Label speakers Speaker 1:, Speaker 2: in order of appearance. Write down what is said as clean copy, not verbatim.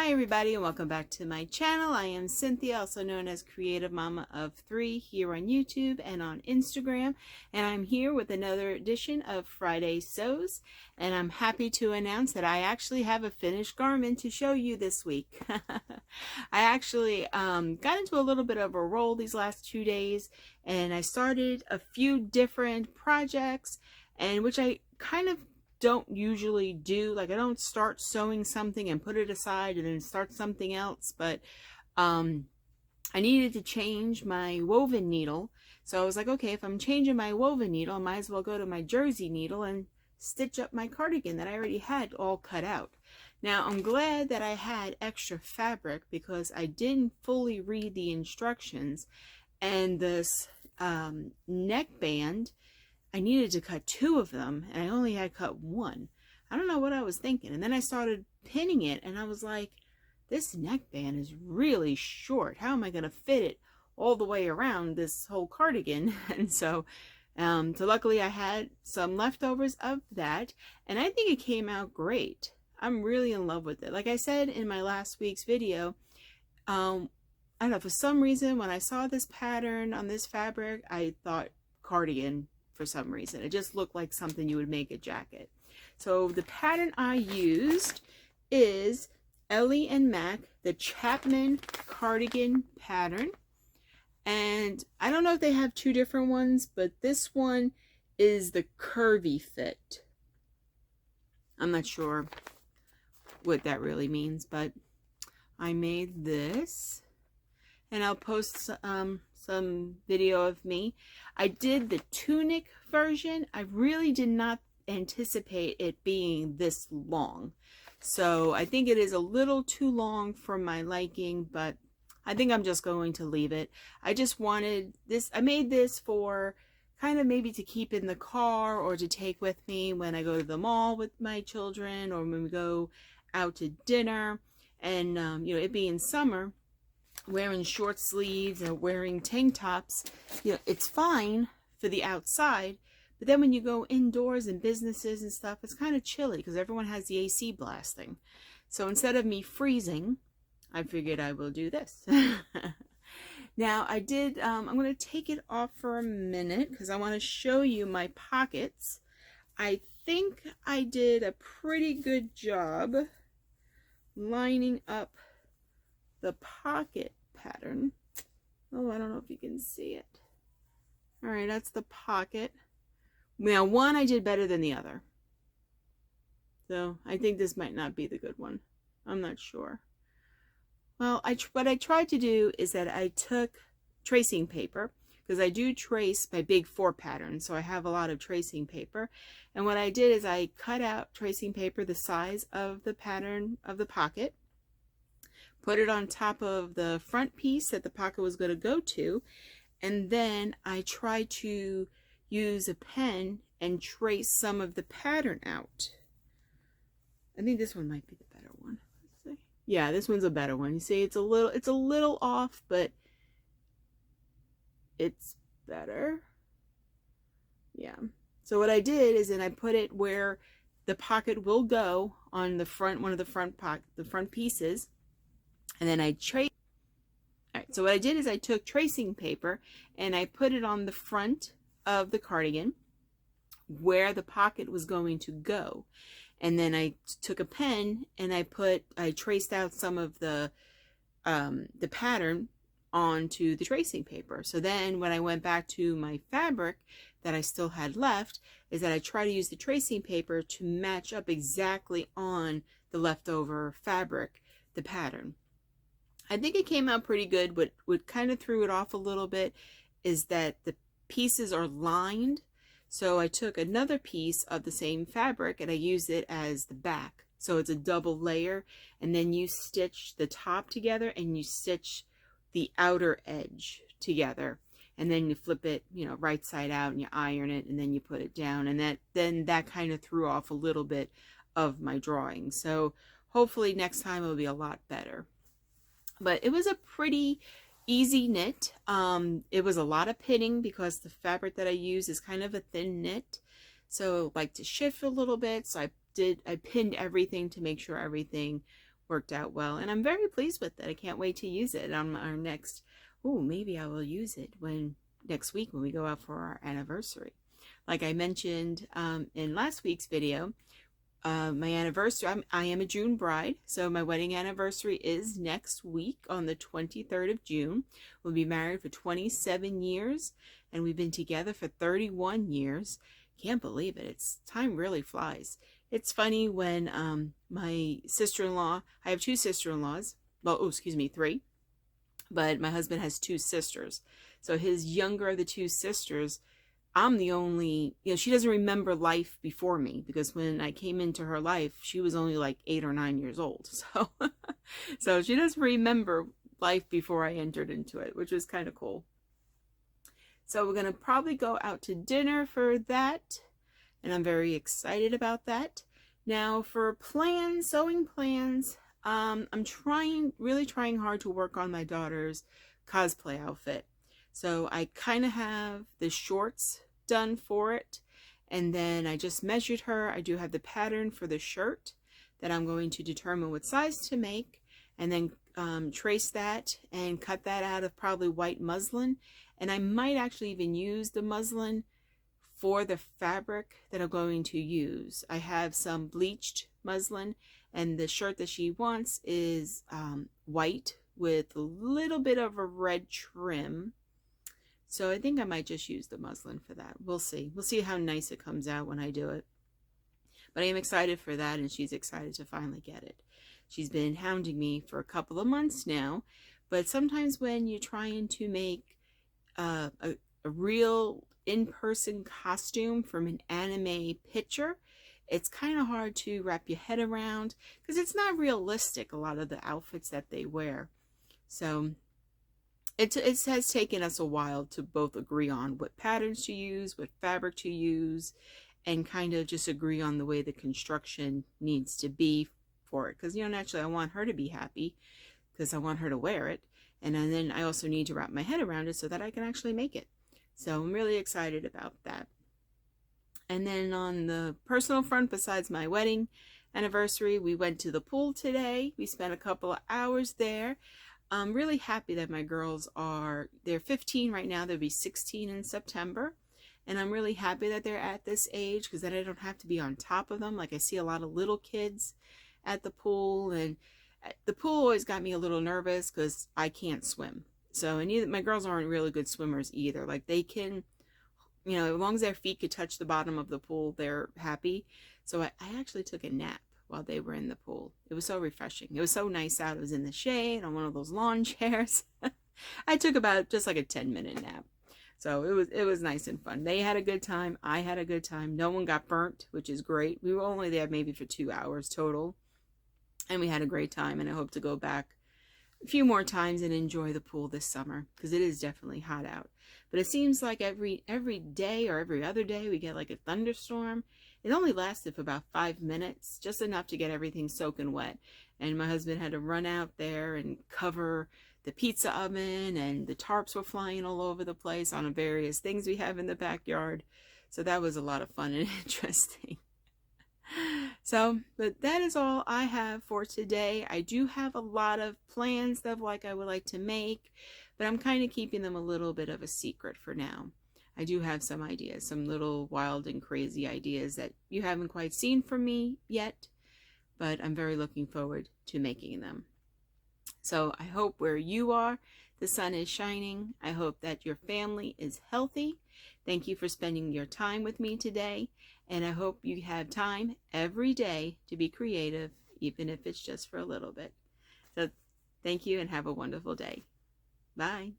Speaker 1: Hi everybody and welcome back to my channel. I am Cynthia, also known as Creative Mama of 3 here on YouTube and on Instagram. And I'm here with another edition of Friday Sews. And I'm happy to announce that I actually have a finished garment to show you this week. I actually got into a little bit of a roll these last 2 days. And I started a few different projects, and which I kind of don't usually do. Like, I don't start sewing something and put it aside and then start something else, but I needed to change my woven needle. So I was like, okay, if I'm changing my woven needle, I might as well go to my jersey needle and stitch up my cardigan that I already had all cut out. Now, I'm glad that I had extra fabric because I didn't fully read the instructions, and this neckband, I needed to cut 2 of them, and I only had cut 1. I don't know what I was thinking. And then I started pinning it, and I was like, this neckband is really short. How am I going to fit it all the way around this whole cardigan? And so luckily I had some leftovers of that, and I think it came out great. I'm really in love with it. Like I said in my last week's video, I don't know, for some reason when I saw this pattern on this fabric, I thought cardigan. For some reason it just looked like something you would make a jacket. So the pattern I used is Ellie and Mac, the Chapman Cardigan pattern, and I don't know if they have 2 different ones, but this one is the curvy fit. I'm not sure what that really means, but I made this, and I'll post some video of me. I did the tunic version. I really did not anticipate it being this long, so I think it is a little too long for my liking, but I think I'm just going to leave it. I just wanted this, I made this for kind of maybe to keep in the car or to take with me when I go to the mall with my children, or when we go out to dinner. And you know, it being summer, wearing short sleeves and wearing tank tops, you know, it's fine for the outside, but then when you go indoors in businesses and stuff, it's kind of chilly because everyone has the AC blasting. So instead of me freezing, I figured I will do this. Now I did, I'm going to take it off for a minute because I want to show you my pockets. I think I did a pretty good job lining up the pocket pattern. Oh, I don't know if you can see it. All right, that's the pocket. Now, one I did better than the other, so I think this might not be the good one. I'm not sure. Well, what I tried to do is that I took tracing paper, because I do trace my big 4 patterns, so I have a lot of tracing paper. And what I did is I cut out tracing paper the size of the pattern of the pocket, put it on top of the front piece that the pocket was going to go to, and then I tried to use a pen and trace some of the pattern out. I think this one might be the better one. Let's see. Yeah, this one's a better one. You see, it's a little off, but it's better. Yeah. So what I did is then I put it where the pocket will go on the front, one of the front pieces. And then I traced. All right, so what I did is I took tracing paper and I put it on the front of the cardigan where the pocket was going to go. And then I took a pen and I traced out some of the pattern onto the tracing paper. So then when I went back to my fabric that I still had left, is that I try to use the tracing paper to match up exactly on the leftover fabric, the pattern. I think it came out pretty good. What kind of threw it off a little bit is that the pieces are lined. So I took another piece of the same fabric and I used it as the back. So it's a double layer, and then you stitch the top together and you stitch the outer edge together. And then you flip it, you know, right side out, and you iron it, and then you put it down. And that kind of threw off a little bit of my drawing. So hopefully next time it'll be a lot better. But it was a pretty easy knit. It was a lot of pinning because the fabric that I use is kind of a thin knit, so I like to shift a little bit. So I pinned everything to make sure everything worked out well, and I'm very pleased with it. I can't wait to use it on our next, maybe I will use it next week when we go out for our anniversary. Like I mentioned in last week's video, my anniversary, I am a June bride, so my wedding anniversary is next week on the 23rd of June. We'll be married for 27 years, and we've been together for 31 years. Can't believe it. Time really flies. It's funny when my sister-in-law, I have two sister-in-laws, well, excuse me, three, but my husband has two sisters. So his younger of the two sisters, I'm the only, she doesn't remember life before me, because when I came into her life, she was only like 8 or 9 years old. So, so she doesn't remember life before I entered into it, which was kind of cool. So we're going to probably go out to dinner for that, and I'm very excited about that. Now for plans, sewing plans, I'm really trying hard to work on my daughter's cosplay outfit. So I kind of have the shorts done for it, and then I just measured her. I do have the pattern for the shirt that I'm going to determine what size to make, and then trace that and cut that out of probably white muslin. And I might actually even use the muslin for the fabric that I'm going to use. I have some bleached muslin, and the shirt that she wants is white with a little bit of a red trim. So I think I might just use the muslin for that. We'll see. We'll see how nice it comes out when I do it. But I am excited for that, and she's excited to finally get it. She's been hounding me for a couple of months now, but sometimes when you're trying to make a real in-person costume from an anime picture, it's kind of hard to wrap your head around, because it's not realistic, a lot of the outfits that they wear. So it has taken us a while to both agree on what patterns to use, what fabric to use, and kind of just agree on the way the construction needs to be for it. Because, naturally I want her to be happy, because I want her to wear it. And then I also need to wrap my head around it so that I can actually make it. So I'm really excited about that. And then on the personal front, besides my wedding anniversary, we went to the pool today. We spent a couple of hours there. I'm really happy that my girls they're 15 right now. They'll be 16 in September. And I'm really happy that they're at this age, because then I don't have to be on top of them. Like I see a lot of little kids at the pool, and the pool always got me a little nervous because I can't swim. So, and my girls aren't really good swimmers either. Like they can, as long as their feet could touch the bottom of the pool, they're happy. So I actually took a nap while they were in the pool. It was so refreshing. It was so nice out. It was in the shade on one of those lawn chairs. I took about just like a 10-minute nap. So it was nice and fun. They had a good time. I had a good time. No one got burnt, which is great. We were only there maybe for 2 hours total. And we had a great time, and I hope to go back a few more times and enjoy the pool this summer, because it is definitely hot out. But it seems like every day or every other day we get like a thunderstorm. It only lasted for about 5 minutes, just enough to get everything soaking wet. And my husband had to run out there and cover the pizza oven, and the tarps were flying all over the place on various things we have in the backyard. So that was a lot of fun and interesting. So, but that is all I have for today. I do have a lot of plans that I would like to make, but I'm kind of keeping them a little bit of a secret for now. I do have some ideas, some little wild and crazy ideas that you haven't quite seen from me yet, but I'm very looking forward to making them. So I hope where you are, the sun is shining. I hope that your family is healthy. Thank you for spending your time with me today. And I hope you have time every day to be creative, even if it's just for a little bit. So thank you, and have a wonderful day. Bye.